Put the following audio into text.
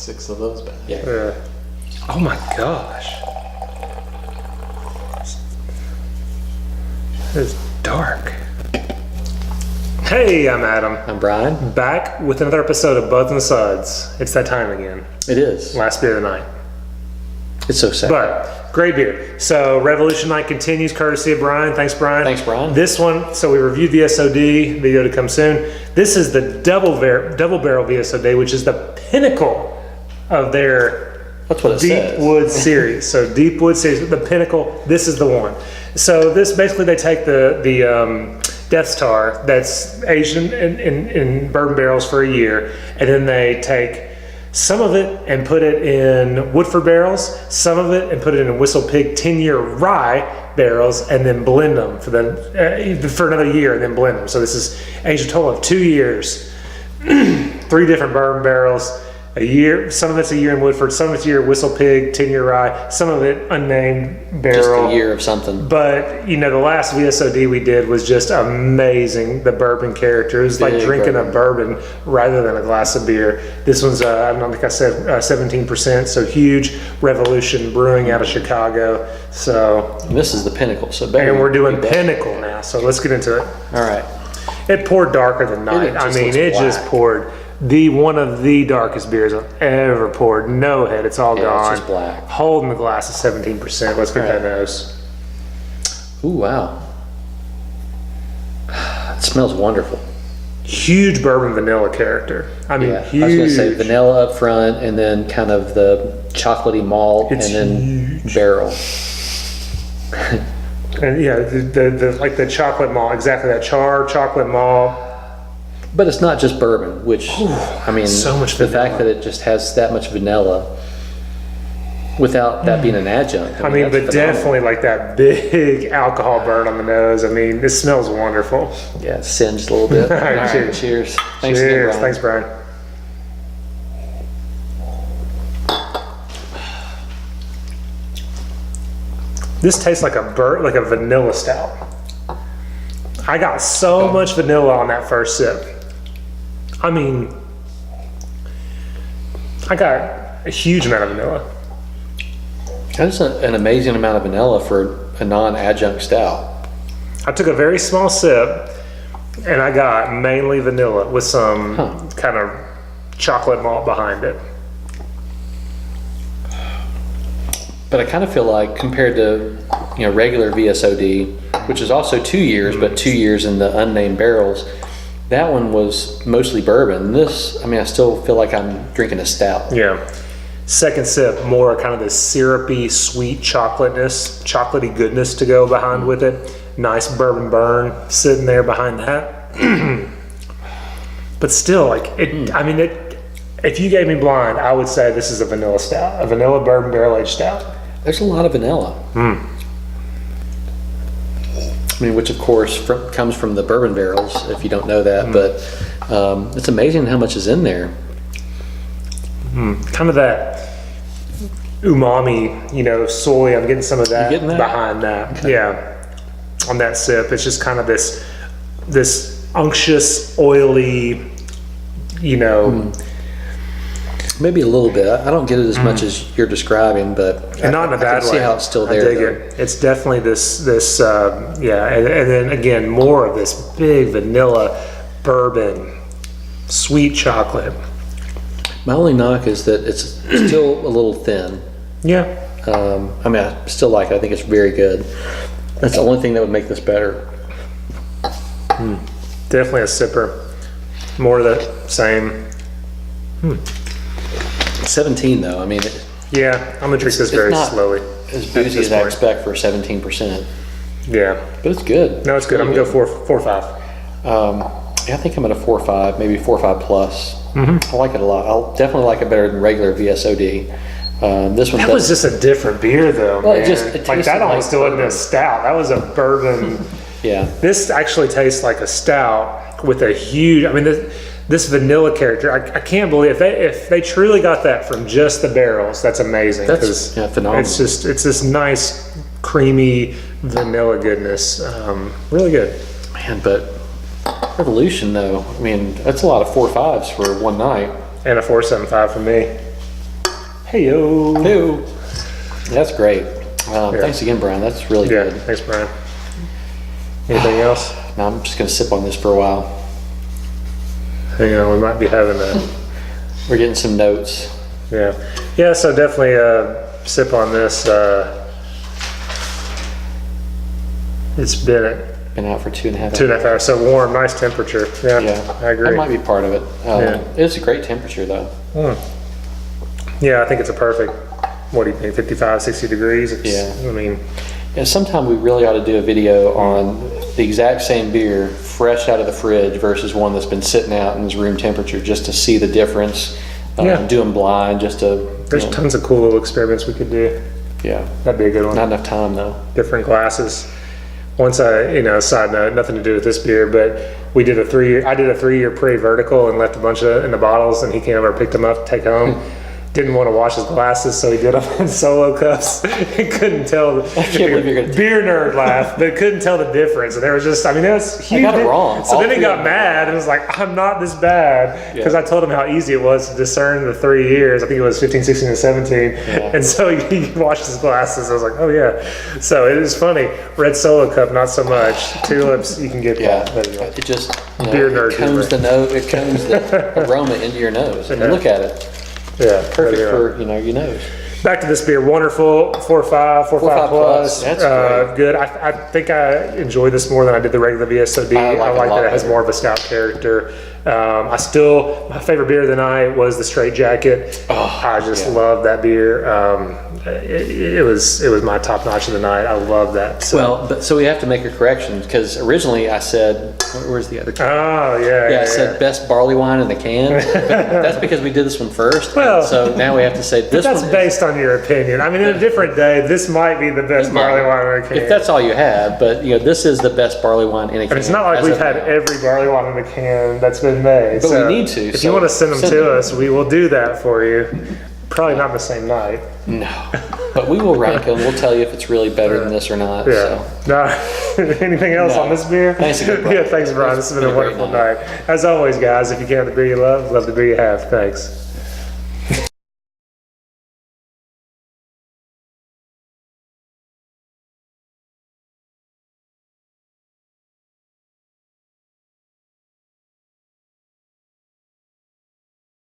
6 of those back. Yeah. Oh my gosh. It's dark. Hey, I'm Adam. I'm Bryan. Back with another episode of Buds and Suds. It's that time again. It is. Last beer of the night. It's so sad. But great beer. So Revolution Night continues, courtesy of Bryan. Thanks, Bryan. Thanks, Bryan. This one, so we reviewed VSOD, video to come soon. This is the double barrel VSOD, which is the pinnacle of their That's what it Deep says. Wood series. So Deep Wood series, the pinnacle. This is the one. So this basically they take the Death Star that's aged in bourbon barrels for a year, and then they take some of it and put it in Woodford barrels, some of it and put it in Whistle Pig 10-year rye barrels, and then blend them for another year, and then blend them. So this is aged a total of 2 years, 3 different bourbon barrels, a year. Some of it's a year in Woodford, some of it's a year Whistle Pig 10-year rye, some of it unnamed barrel. Just a year of something. But the last VSOD we did was just amazing. The bourbon character, it was like drinking a bourbon rather than a glass of beer. This one's I don't think I said 17%, so huge. Revolution Brewing out of Chicago. So And this is the pinnacle. So and we're doing pinnacle now. So let's get into it. All right. It poured darker than night. It just poured one of the darkest beers I've ever poured. No head, it's all gone. It's just black. Holding the glass at 17%. Let's get that nose. Ooh, wow. It smells wonderful. Huge bourbon vanilla character. Huge. I was going to say vanilla up front, and then kind of the chocolatey malt, It's and then huge. barrel. And yeah, the chocolate malt, exactly that chocolate malt. But it's not just bourbon, which, so much the vanilla. fact that it just has that much vanilla without that being an adjunct. But that's phenomenal. definitely like that big alcohol burn on the nose. This smells wonderful. Yeah, it's singed a little bit. All right, All right, cheers. cheers. Thanks again, Cheers. Bryan. Thanks, Bryan. This tastes like a vanilla stout. I got so much vanilla on that first sip. I got a huge amount of vanilla. That's an amazing amount of vanilla for a non-adjunct stout. I took a very small sip and I got mainly vanilla with some kind of chocolate malt behind it. But I kind of feel like compared to regular VSOD, which is also 2 years, but 2 years in the unnamed barrels, that one was mostly bourbon. This, I still feel like I'm drinking a stout. Yeah. Second sip, more kind of this syrupy, sweet chocolatey goodness to go behind with it. Nice bourbon burn sitting there behind that. But still, if you gave me blind, I would say this is a vanilla stout, a vanilla bourbon barrel aged stout. There's a lot of vanilla. Which of course comes from the bourbon barrels, if you don't know that, but it's amazing how much is in there. Kind of that umami, soy. I'm getting some of that, behind that. Okay. Yeah, on that sip, it's just kind of this unctuous, oily, Maybe a little bit. I don't get it as much as you're describing, but not in a bad way. I can see how it's still there. I dig it. It's definitely this and then again more of this big vanilla bourbon, sweet chocolate. My only knock is that it's still a little thin. Yeah. I still like it. I think it's very good. That's the only thing that would make this better. Definitely a sipper. More of the same. 17 though. Yeah, I'm gonna drink this very slowly. As boozy as I expect for 17%. Yeah, but it's good. No, it's good. I'm gonna go 4.5. I think I'm at a 4.5, maybe 4.5 plus. I like it a lot. I'll definitely like it better than regular VSOD. This one was just a different beer though. Well, man. it like that almost still wasn't a stout. That was a bourbon. Yeah. This actually tastes like a stout with a huge. This vanilla character. I can't believe if they truly got that from just the barrels. That's amazing. That's phenomenal. It's this nice creamy vanilla goodness. Really good. Man, but Revolution though. That's a lot of 4.5s for one night. And a 4.75 for me. Hey yo. Ew. That's great. Thanks again, Brian. That's really Yeah, good. thanks, Brian. Anything else? Now I'm just going to sip on this for a while. Hang on, we might be having a. We're getting some notes. Yeah. Yeah, so definitely sip on this. It's been Been out for 2.5 hours. 2.5 hours, so warm, nice temperature. Yeah, Yeah, I agree. That might be part of it. Yeah. It's a great temperature, though. Yeah, I think it's a perfect, what do you think, 55, 60 degrees? Yeah. I mean, And sometime we really ought to do a video on the exact same beer, fresh out of the fridge, versus one that's been sitting out and is room temperature, just to see the difference. Yeah. Do them blind, just to. there's tons of cool little experiments we could do. Yeah. That'd be a good one. Not enough time though. Different glasses. Once side note, nothing to do with this beer, but I did a 3-year pre-vertical and left a bunch in the bottles, and he came over and picked them up to take home. Didn't want to wash his glasses, so he did them in solo cups. He couldn't tell. I can't believe you're gonna. Beer nerd laugh, but couldn't tell the difference. And there was just, that's huge. I got it wrong. So All then he three got of them. mad and was like, I'm not this bad. Because Yeah. I told him how easy it was to discern the 3 years. I think it was 15, 16, and 17. Yeah. And so he washed his glasses. I was like, oh yeah. So it is funny. Red solo cup, not so much. Tulips, you can get Yeah. that. Anyway. It just Beer nerd it combs humor. it combs the aroma into your nose. And Yeah. look at it. Yeah. Perfect anyway. for your nose. Back to this beer, wonderful, 4.5 4.5 plus. That's great. Good. I think I enjoy this more than I did the regular VSOD. I like it a like lot that it has better. more of a stout character. My favorite beer of the night was the Straight Jacket. I just love that beer. It was my top notch of the night. I love that. So. Well, so we have to make a correction, because originally I said, where's the other can? Oh yeah. Yeah, I said best barley wine in the can. But that's because we did this one first. Well, so now we have to say this That's one. based on your opinion. I mean, in a different day, this might be the best barley wine in a can. If that's all you have, but this is the best barley wine in a can. And it's not like as we've of had now. every barley wine in the can that's been made. But we So need to, If so you want to send them send to them. us, we will do that for you. Probably not the same night. No, but we will rank them. We'll tell you if it's really better than this or not. Yeah. So. No. Anything else No. on this beer? Thanks again, Brian. Yeah, thanks, Brian. This has been a It's been a great wonderful night. As always, guys, if you can have the beer you love the beer you have. Thanks.